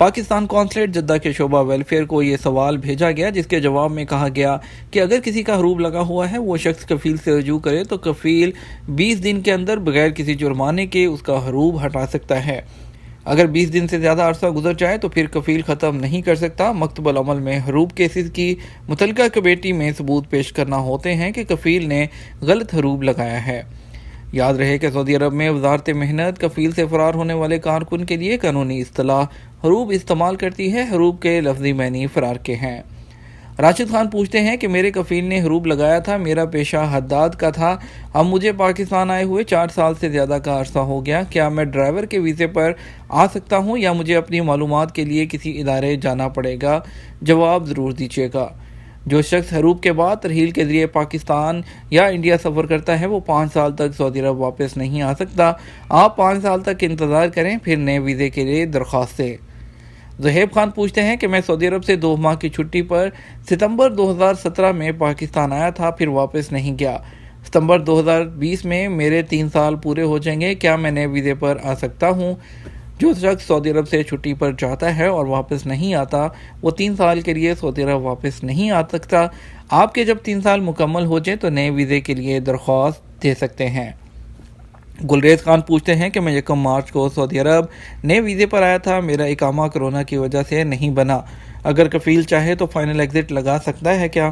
Pakistan consulate Jeddah کے شعبہ welfare کو یہ سوال بھیجا گیا، جس کے جواب میں کہا گیا کہ اگر کسی کا حروب لگا ہوا ہے، وہ شخص کفیل سے رجوع کرے تو کفیل 20 دن کے اندر بغیر کسی جرمانے کے اس کا حروب ہٹا سکتا ہے۔ اگر 20 دن سے زیادہ عرصہ گزر جائے تو پھر کفیل ختم نہیں کر سکتا۔ مکتب العمل میں حروب کیسز کی متعلقہ کمیٹی میں ثبوت پیش کرنا ہوتے ہیں کہ کفیل نے غلط حروب لگایا ہے۔ یاد رہے کہ سعودی عرب میں وزارت محنت کفیل سے فرار ہونے والے کارکن کے لیے قانونی اصطلاح حروب استعمال کرتی ہے۔ حروب کے لفظی معنی فرار کے ہیں۔ راشد خان پوچھتے ہیں کہ میرے کفیل نے حروب لگایا تھا، میرا پیشہ حداد کا تھا، اب مجھے پاکستان آئے ہوئے 4 سال سے زیادہ کا عرصہ ہو گیا، کیا میں ڈرائیور کے ویزے پر آ سکتا ہوں یا مجھے اپنی معلومات کے لیے کسی ادارے جانا پڑے گا؟ جواب ضرور دیجیے گا۔ جو شخص حروب کے بعد ترحیل کے ذریعے پاکستان یا انڈیا سفر کرتا ہے وہ 5 سال تک سعودی عرب واپس نہیں آ سکتا۔ آپ 5 سال تک انتظار کریں، پھر نئے ویزے کے لیے درخواست دیں۔ زہیب خان پوچھتے ہیں کہ میں سعودی عرب سے 2 ماہ کی چھٹی پر ستمبر 2017 میں پاکستان آیا تھا، پھر واپس نہیں گیا۔ ستمبر 2020 میں میرے 3 سال پورے ہو جائیں گے، کیا میں نئے ویزے پر آ سکتا ہوں؟ جو شخص سعودی عرب سے چھٹی پر جاتا ہے اور واپس نہیں آتا، وہ 3 سال کے لیے سعودی عرب واپس نہیں آ سکتا۔ آپ کے جب 3 سال مکمل ہو جائیں تو نئے ویزے کے لیے درخواست دے سکتے ہیں۔ گلریز خان پوچھتے ہیں کہ میں 1 مارچ کو سعودی عرب نئے ویزے پر آیا تھا، میرا اقامہ کرونا کی وجہ سے نہیں بنا، اگر کفیل چاہے تو فائنل ایگزٹ لگا سکتا ہے کیا؟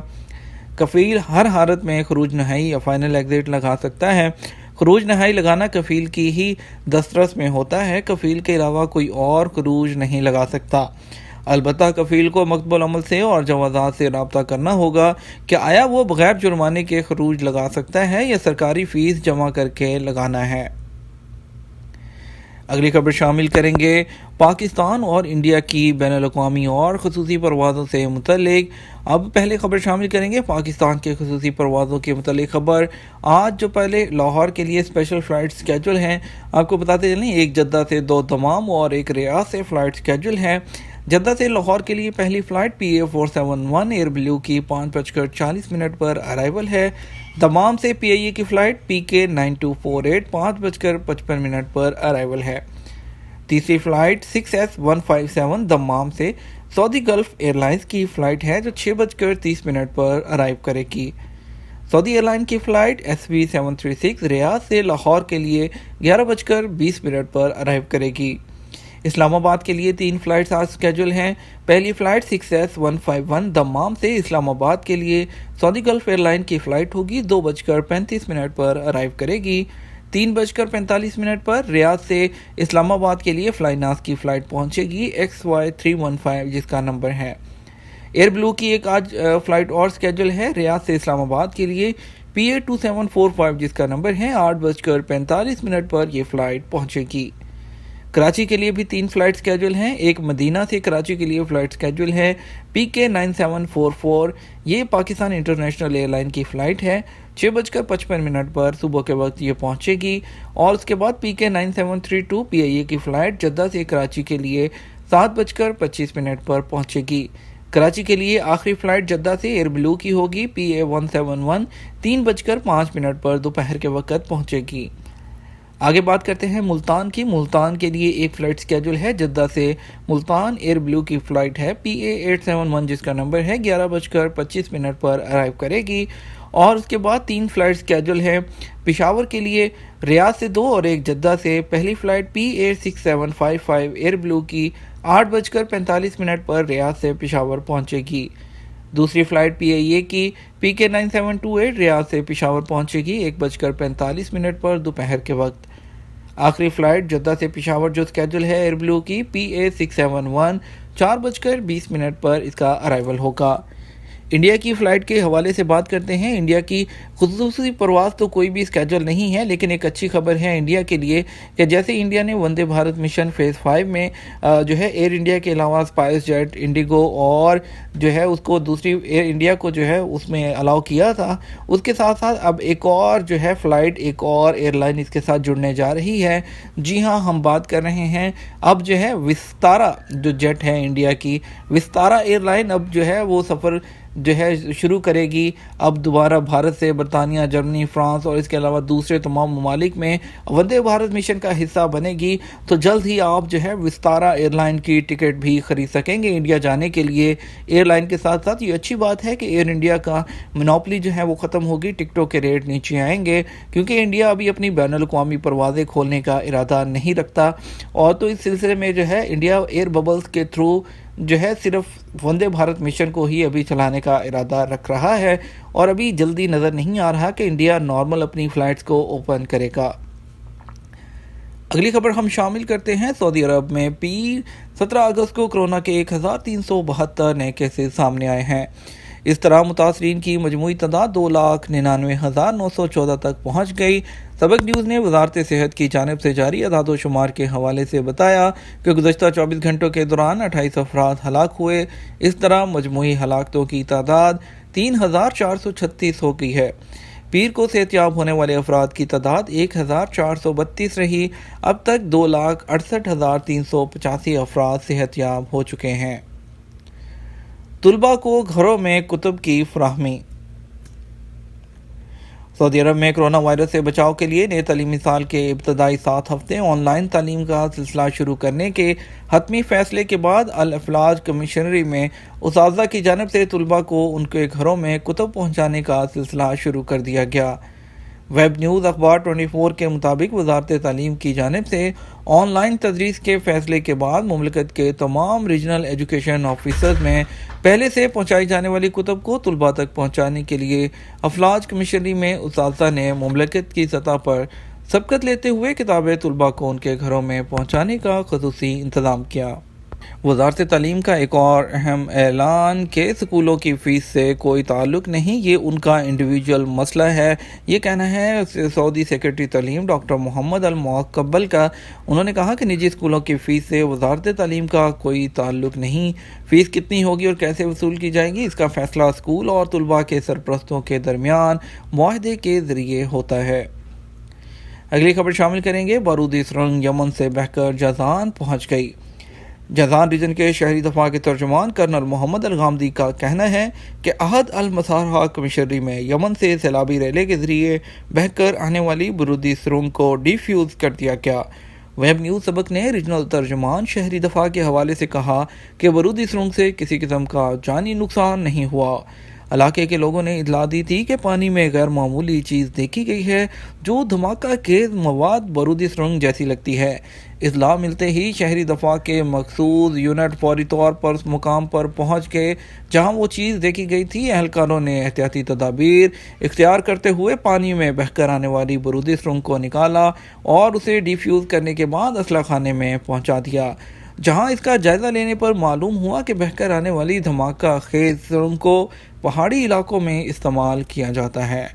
کفیل ہر حالت میں خروج نہائی یا فائنل ایگزٹ لگا سکتا ہے۔ خروج نہائی لگانا کفیل کی ہی دسترس میں ہوتا ہے، کفیل کے علاوہ کوئی اور خروج نہیں لگا سکتا۔ البتہ کفیل کو مکتب العمل سے اور جوازات سے رابطہ کرنا ہوگا کہ آیا وہ بغیر جرمانے کے خروج لگا سکتا ہے یا سرکاری فیس جمع کر کے لگانا ہے۔ اگلی خبر شامل کریں گے پاکستان اور انڈیا کی بین الاقوامی اور خصوصی پروازوں سے متعلق۔ اب پہلے خبر شامل کریں گے پاکستان کے خصوصی پروازوں کے متعلق خبر۔ آج جو پہلے لاہور کے لیے اسپیشل فلائٹ سکیجول ہیں، آپ کو بتاتے چلیں، 1 جدہ سے 2 دمام اور 1 ریاض سے فلائٹ سکیجول ہے۔ جدہ سے لاہور کے لیے پہلی فلائٹ PA 471 ایئر بلیو کی 5:40 پر ارائیول ہے۔ دمام سے PIA کی فلائٹ PK 9248 5:55 پر ارائیول ہے۔ تیسری فلائٹ 6S157 دمام سے سعودی گلف ایئر لائنز کی فلائٹ ہے جو 6:30 پر ارائیو کرے گی۔ سعودی ایئر لائن کی فلائٹ SB 736 ریاض سے لاہور کے لیے 11:20 پر ارائیو کرے گی۔ اسلام آباد کے لیے 3 فلائٹس آج اسکیجول ہیں۔ پہلی فلائٹ 6S151 دمام سے اسلام آباد کے لیے سعودی گلف ایئر لائن کی فلائٹ ہوگی، 2:35 پر ارائیو کرے گی۔ 3:45 پر ریاض سے اسلام آباد کے لیے فلائی ناس کی فلائٹ پہنچے گی XY315 جس کا نمبر ہے۔ ایئر بلو کی ایک آج فلائٹ اور اسکیجول ہے ریاض سے اسلام آباد کے لیے PA 2745 جس کا نمبر ہے، 8:45 پر یہ فلائٹ پہنچے گی۔ کراچی کے لیے بھی 3 فلائٹ سکیجول ہیں۔ ایک مدینہ سے کراچی کے لیے فلائٹ سکیجول ہے PK 9744، یہ پاکستان انٹرنیشنل ایئر لائن کی فلائٹ ہے، 6:55 پر صبح کے وقت یہ پہنچے گی۔ اور اس کے بعد PK 9732 PIA کی فلائٹ جدہ سے کراچی کے لیے 7:25 پر پہنچے گی۔ کراچی کے لیے آخری فلائٹ جدہ سے ایئر بلو کی ہوگی PA 171، 3:05 پر دوپہر کے وقت پہنچے گی۔ آگے بات کرتے ہیں ملتان کی۔ ملتان کے لیے ایک فلائٹ سکیجول ہے جدہ سے ملتان ایئر بلو کی فلائٹ ہے PA 871 جس کا نمبر ہے، 11:25 پر ارائیو کرے گی۔ اور اس کے بعد 3 فلائٹ سکیجول ہے پشاور کے لیے ریاض سے 2 اور 1 جدہ سے۔ پہلی فلائٹ PA 6755 ایئر بلو کی 8:45 پر ریاض سے پشاور پہنچے گی۔ دوسری فلائٹ PIA کی PK 9728 ریاض سے پشاور پہنچے گی 1:45 پر دوپہر کے وقت۔ آخری فلائٹ جدہ سے پشاور جو سکیجول ہے ایئر بلو کی PA 671، 4:20 پر اس کا ارائیول ہوگا۔ انڈیا کی فلائٹ کے حوالے سے بات کرتے ہیں۔ انڈیا کی خصوصی پرواز تو کوئی بھی اسکیجول نہیں ہے، لیکن ایک اچھی خبر ہے انڈیا کے لیے کہ جیسے انڈیا نے وندے بھارت مشن فیز 5 میں جو ہے ایئر انڈیا کے علاوہ اسپائس جیٹ، انڈیگو اور جو ہے اس کو دوسری ایئر انڈیا کو جو ہے اس میں الاؤ کیا تھا، اس کے ساتھ ساتھ اب ایک اور جو ہے فلائٹ، ایک اور ایئر لائن اس کے ساتھ جڑنے جا رہی ہے۔ جی ہاں، ہم بات کر رہے ہیں اب جو ہے وستارا جو جیٹ ہے انڈیا کی، وستارا ایئر لائن اب جو ہے وہ سفر جو ہے شروع کرے گی اب دوبارہ بھارت سے برطانیہ، جرمنی، فرانس اور اس کے علاوہ دوسرے تمام ممالک میں وندے بھارت مشن کا حصہ بنے گی تو جلد ہی آپ جو ہے وستارا ایئر لائن کی ٹکٹ بھی خرید سکیں گے انڈیا جانے کے لیے۔ ایئر لائن کے ساتھ ساتھ یہ اچھی بات ہے کہ ایئر انڈیا کا منوپلی جو ہے وہ ختم ہوگی، ٹکٹوں کے ریٹ نیچے آئیں گے کیونکہ انڈیا ابھی اپنی بین الاقوامی پروازیں کھولنے کا ارادہ نہیں رکھتا، اور تو اس سلسلے میں جو ہے انڈیا ایئر ببلز کے تھرو جو ہے صرف وندے بھارت مشن کو ہی ابھی چلانے کا ارادہ رکھ رہا ہے، اور ابھی جلدی نظر نہیں آ رہا کہ انڈیا نارمل اپنی فلائٹس کو اوپن کرے گا۔ اگلی خبر ہم شامل کرتے ہیں سعودی عرب میں پیر 17 اگست کو کرونا کے 1372 نئے کیسز سامنے آئے ہیں۔ اس طرح متاثرین کی مجموعی تعداد 2,99,914 تک پہنچ گئی۔ سبق نیوز نے وزارت صحت کی جانب سے جاری اعداد و شمار کے حوالے سے بتایا کہ گزشتہ 24 گھنٹوں کے دوران 28 افراد ہلاک ہوئے۔ اس طرح مجموعی ہلاکتوں کی تعداد 3,436 ہو گئی ہے۔ پیر کو صحت یاب ہونے والے افراد کی تعداد 1,432 رہی۔ اب تک 2,68,385 افراد صحت یاب ہو چکے ہیں۔ طلباء کو گھروں میں کتب کی فراہمی۔ سعودی عرب میں کرونا وائرس سے بچاؤ کے لیے نئے تعلیمی سال کے ابتدائی 7 ہفتے آن لائن تعلیم کا سلسلہ شروع کرنے کے حتمی فیصلے کے بعد الافلاج کمشنری میں اساتذہ کی جانب سے طلباء کو ان کے گھروں میں کتب پہنچانے کا سلسلہ شروع کر دیا گیا۔ ویب نیوز اخبار 24 کے مطابق وزارت تعلیم کی جانب سے آن لائن تدریس کے فیصلے کے بعد مملکت کے تمام ریجنل ایجوکیشن آفیسز میں پہلے سے پہنچائی جانے والی کتب کو طلباء تک پہنچانے کے لیے افلاج کمشنری میں اساتذہ نے مملکت کی سطح پر سبقت لیتے ہوئے کتابیں طلباء کو ان کے گھروں میں پہنچانے کا خصوصی انتظام کیا۔ وزارت تعلیم کا ایک اور اہم اعلان کہ اسکولوں کی فیس سے کوئی تعلق نہیں، یہ ان کا انڈیویجول مسئلہ ہے، یہ کہنا ہے سعودی سیکرٹری تعلیم ڈاکٹر محمد المقبل کا۔ انہوں نے کہا کہ نجی اسکولوں کی فیس سے وزارت تعلیم کا کوئی تعلق نہیں، فیس کتنی ہوگی اور کیسے وصول کی جائے گی اس کا فیصلہ اسکول اور طلباء کے سرپرستوں کے درمیان معاہدے کے ذریعے ہوتا ہے۔ اگلی خبر شامل کریں گے بارودی سرنگ یمن سے بہہ کر جازان پہنچ گئی۔ جازان ریجن کے شہری دفاع کے ترجمان کرنل محمد الغامدی کا کہنا ہے کہ احد المسارہ کمشنری میں یمن سے سیلابی ریلے کے ذریعے بہہ کر آنے والی بارودی سرنگ کو ڈی فیوز کر دیا گیا۔ ویب نیوز سبق نے ریجنل ترجمان شہری دفاع کے حوالے سے کہا کہ بارودی سرنگ سے کسی قسم کا جانی نقصان نہیں ہوا۔ علاقے کے لوگوں نے اطلاع دی تھی کہ پانی میں غیر معمولی چیز دیکھی گئی ہے جو دھماکہ خیز مواد بارودی سرنگ جیسی لگتی ہے۔ اطلاع ملتے ہی شہری دفاع کے مخصوص یونٹ فوری طور پر اس مقام پر پہنچ گئے جہاں وہ چیز دیکھی گئی تھی۔ اہلکاروں نے احتیاطی تدابیر اختیار کرتے ہوئے پانی میں بہہ کر آنے والی بارودی سرنگ کو نکالا اور اسے ڈی فیوز کرنے کے بعد اسلحہ خانے میں پہنچا دیا، جہاں اس کا جائزہ لینے پر معلوم ہوا کہ بہہ کر آنے والی دھماکہ خیز سرنگ کو پہاڑی علاقوں میں استعمال کیا جاتا ہے۔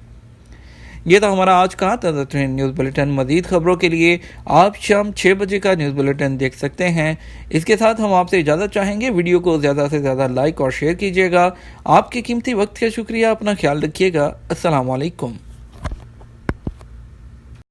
یہ تھا ہمارا آج کا تازہ ترین نیوز بلیٹن۔ مزید خبروں کے لیے آپ شام 6 بجے کا نیوز بلیٹن دیکھ سکتے ہیں۔ اس کے ساتھ ہم آپ سے اجازت چاہیں گے، ویڈیو کو زیادہ سے زیادہ لائک اور شیئر کیجیے گا۔ آپ کے قیمتی وقت کا شکریہ، اپنا خیال رکھیے گا۔ السلام علیکم۔